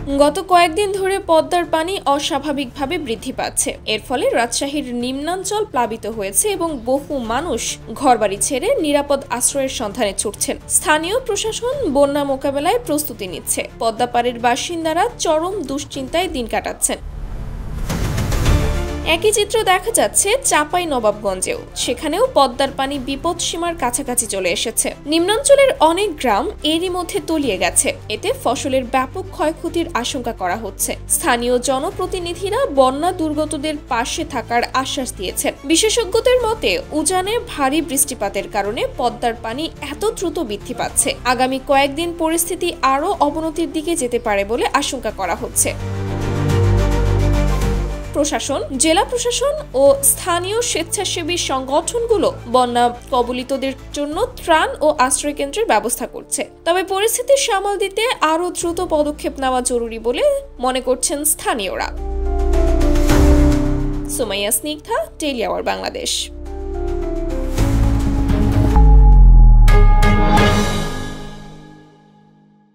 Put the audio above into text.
গত কয়েকদিন ধরে পদ্মার পানি অস্বাভাবিকভাবে বৃদ্ধি পাচ্ছে। এর ফলে রাজশাহীর নিম্নাঞ্চল প্লাবিত হয়েছে এবং বহু মানুষ ঘরবাড়ি ছেড়ে নিরাপদ আশ্রয়ের সন্ধানে ছুটছেন। স্থানীয় প্রশাসন বন্যা মোকাবেলায় প্রস্তুতি নিচ্ছে। পদ্মাপাড়ের বাসিন্দারা চরম দুশ্চিন্তায় দিন কাটাচ্ছেন। একই চিত্র দেখা যাচ্ছে চাঁপাইনবাবগঞ্জেও। সেখানেও পদ্মার পানি বিপদসীমার কাছাকাছি চলে এসেছে। নিম্নাঞ্চলের অনেক গ্রাম এরই মধ্যে তলিয়ে গেছে। এতে ফসলের ব্যাপক ক্ষয়ক্ষতির আশঙ্কা করা হচ্ছে। স্থানীয় জনপ্রতিনিধিরা বন্যা দুর্গতদের পাশে থাকার আশ্বাস দিয়েছেন। বিশেষজ্ঞদের মতে উজানে ভারী বৃষ্টিপাতের কারণে পদ্মার পানি এত দ্রুত বৃদ্ধি পাচ্ছে। আগামী কয়েকদিন পরিস্থিতি আরও অবনতির দিকে যেতে পারে বলে আশঙ্কা করা হচ্ছে। প্রশাসন, জেলা প্রশাসন ও স্থানীয় স্বেচ্ছাসেবী সংগঠনগুলো বন্যা কবলিতদের জন্য ত্রাণ ও আশ্রয় কেন্দ্রের ব্যবস্থা করছে। তবে পরিস্থিতি সামাল দিতে আরও দ্রুত পদক্ষেপ নেওয়া জরুরি বলে মনে করছেন স্থানীয়রা। Sumaiya Snigdha, Daily Our Bangladesh.